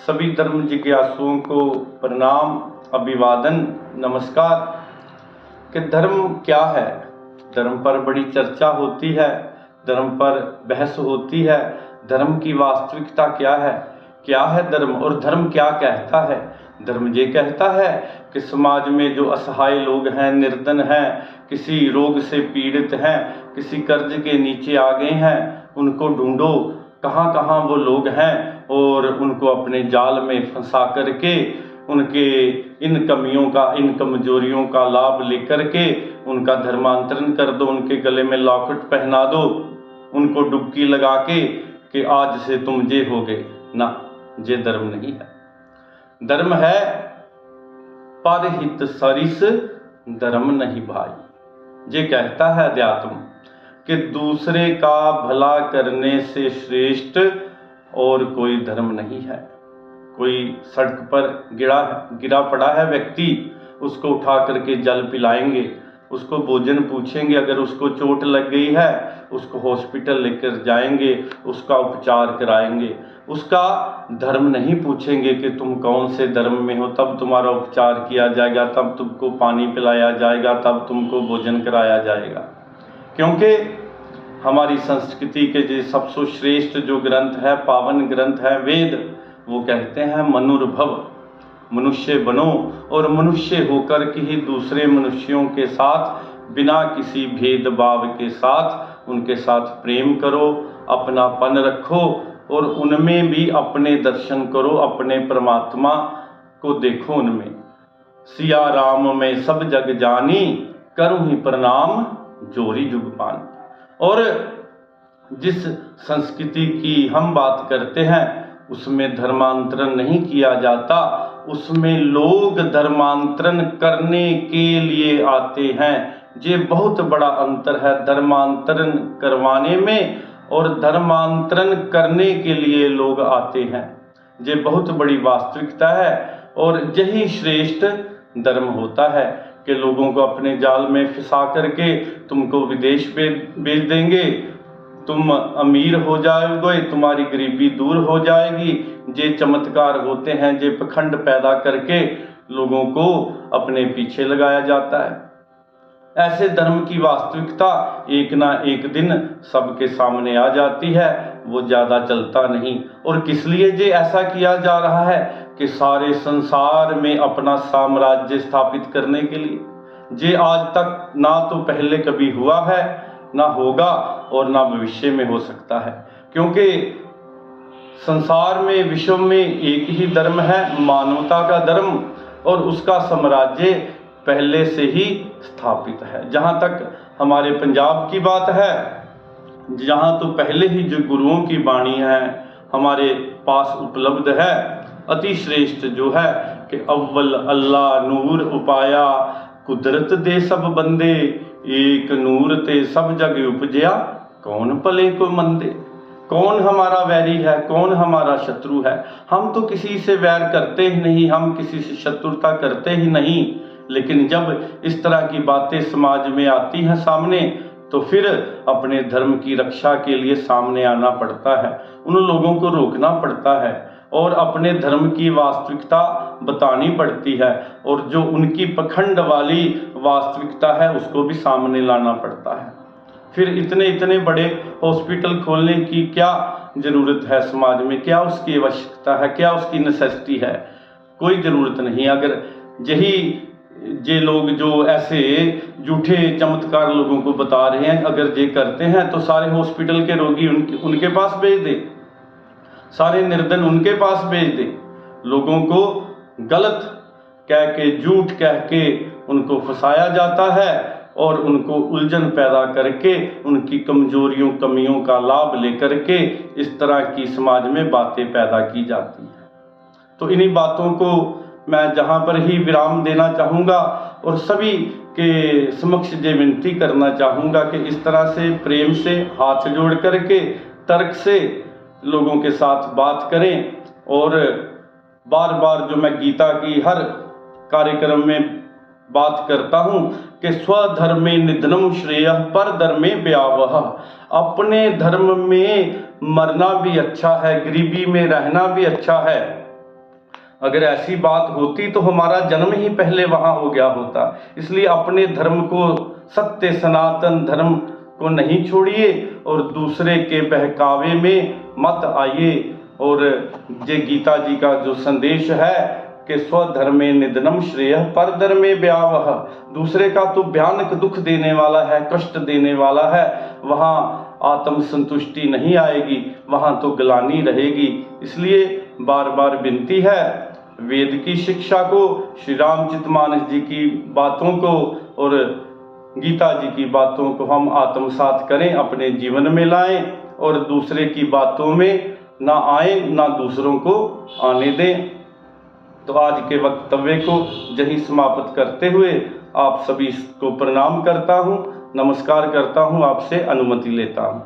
सभी धर्म जिज्ञासुओं को प्रणाम, अभिवादन, नमस्कार। कि धर्म क्या है? धर्म पर बड़ी चर्चा होती है, धर्म पर बहस होती है। धर्म की वास्तविकता क्या है? क्या है धर्म और धर्म क्या कहता है? धर्म ये कहता है कि समाज में जो असहाय लोग हैं, निर्धन हैं, किसी रोग से पीड़ित हैं, किसी कर्ज के नीचे आ गए हैं, उनको ढूंढो कहाँ कहाँ वो लोग हैं और उनको अपने जाल में फंसा करके उनके इन कमियों का, इन कमजोरियों का लाभ लेकर के उनका धर्मांतरण कर दो, उनके गले में लॉकेट पहना दो, उनको डुबकी लगा के कि आज से तुम जे हो गए ना। ये धर्म नहीं है। धर्म है परहित सरिस धर्म नहीं भाई। ये कहता है अध्यात्म कि दूसरे का भला करने से श्रेष्ठ और कोई धर्म नहीं है। कोई सड़क पर गिरा पड़ा है व्यक्ति, उसको उठा करके जल पिलाएंगे, उसको भोजन पूछेंगे, अगर उसको चोट लग गई है उसको हॉस्पिटल लेकर जाएंगे, उसका उपचार कराएंगे। उसका धर्म नहीं पूछेंगे कि तुम कौन से धर्म में हो, तब तुम्हारा उपचार किया जाएगा, तब तुमको पानी पिलाया जाएगा, तब तुमको भोजन कराया जाएगा। क्योंकि हमारी संस्कृति के जो सबसे श्रेष्ठ जो ग्रंथ है, पावन ग्रंथ है वेद, वो कहते हैं मनुर्भव, मनुष्य बनो और मनुष्य होकर के ही दूसरे मनुष्यों के साथ बिना किसी भेदभाव के साथ उनके साथ प्रेम करो, अपनापन रखो और उनमें भी अपने दर्शन करो, अपने परमात्मा को देखो उनमें। सिया राम में सब जग जानी, करूं ही प्रणाम जोरी जुग पानी। और जिस संस्कृति की हम बात करते हैं उसमें धर्मांतरण नहीं किया जाता, उसमें लोग धर्मांतरण करने के लिए आते हैं। ये बहुत बड़ा अंतर है धर्मांतरण करवाने में और धर्मांतरण करने के लिए लोग आते हैं। ये बहुत बड़ी वास्तविकता है और यही श्रेष्ठ धर्म होता है कि लोगों को अपने जाल में फंसा करके तुमको विदेश भेज देंगे, तुम अमीर हो जाओगे, तुम्हारी गरीबी दूर हो जाएगी। ये चमत्कार होते हैं, ये पखंड पैदा करके लोगों को अपने पीछे लगाया जाता है। ऐसे धर्म की वास्तविकता एक ना एक दिन सबके सामने आ जाती है, वो ज़्यादा चलता नहीं। और किस लिए ये ऐसा किया जा रहा है? कि सारे संसार में अपना साम्राज्य स्थापित करने के लिए। ये आज तक ना तो पहले कभी हुआ है, ना होगा और ना भविष्य में हो सकता है। क्योंकि संसार में, विश्व में एक ही धर्म है, मानवता का धर्म, और उसका साम्राज्य पहले से ही स्थापित है। जहाँ तक हमारे पंजाब की बात है, जहाँ तो पहले ही जो गुरुओं की वाणी है हमारे पास उपलब्ध है, अति श्रेष्ठ जो है कि अव्वल अल्लाह नूर उपाया, कुदरत दे सब बंदे, एक नूर ते सब जग उपजया, कौन भले को मंदे। कौन हमारा वैरी है, कौन हमारा शत्रु है? हम तो किसी से वैर करते ही नहीं, हम किसी से शत्रुता करते ही नहीं। लेकिन जब इस तरह की बातें समाज में आती हैं सामने, तो फिर अपने धर्म की रक्षा के लिए सामने आना पड़ता है, उन लोगों को रोकना पड़ता है और अपने धर्म की वास्तविकता बतानी पड़ती है। और जो उनकी पखंड वाली वास्तविकता है उसको भी सामने लाना पड़ता है। फिर इतने बड़े हॉस्पिटल खोलने की क्या ज़रूरत है समाज में? क्या उसकी आवश्यकता है? क्या उसकी नेसेसिटी है? कोई ज़रूरत नहीं। अगर यही ये लोग जो ऐसे झूठे चमत्कार लोगों को बता रहे हैं, अगर ये करते हैं तो सारे हॉस्पिटल के रोगी उनके पास भेज दे, सारे निर्धन उनके पास भेज दे। लोगों को गलत कह के, झूठ कह के उनको फंसाया जाता है और उनको उलझन पैदा करके उनकी कमजोरियों, कमियों का लाभ लेकर के इस तरह की समाज में बातें पैदा की जाती हैं। तो इन्हीं बातों को मैं जहाँ पर ही विराम देना चाहूँगा और सभी के समक्ष ये विनती करना चाहूँगा कि इस तरह से प्रेम से हाथ जोड़ करके तर्क से लोगों के साथ बात करें। और बार बार जो मैं गीता की हर कार्यक्रम में बात करता हूँ कि स्वधर्मे निधनम श्रेयः पर धर्मे भयावह। अपने धर्म में मरना भी अच्छा है, गरीबी में रहना भी अच्छा है, अगर ऐसी बात होती तो हमारा जन्म ही पहले वहाँ हो गया होता। इसलिए अपने धर्म को, सत्य सनातन धर्म को नहीं छोड़िए और दूसरे के बहकावे में मत आइए। और ये गीता जी का जो संदेश है कि स्वधर्मे निधनम श्रेयः परधर्मे भयावह, दूसरे का तो भयानक दुख देने वाला है, कष्ट देने वाला है, वहाँ आत्म संतुष्टि नहीं आएगी, वहाँ तो ग्लानि रहेगी। इसलिए बार बार विनती है, वेद की शिक्षा को, श्री रामचरितमानस जी की बातों को और गीता जी की बातों को हम आत्मसात करें, अपने जीवन में लाएं और दूसरे की बातों में ना आए, ना दूसरों को आने दें। तो आज के वक्तव्य को यही समाप्त करते हुए आप सभी को प्रणाम करता हूँ, नमस्कार करता हूँ, आपसे अनुमति लेता हूँ।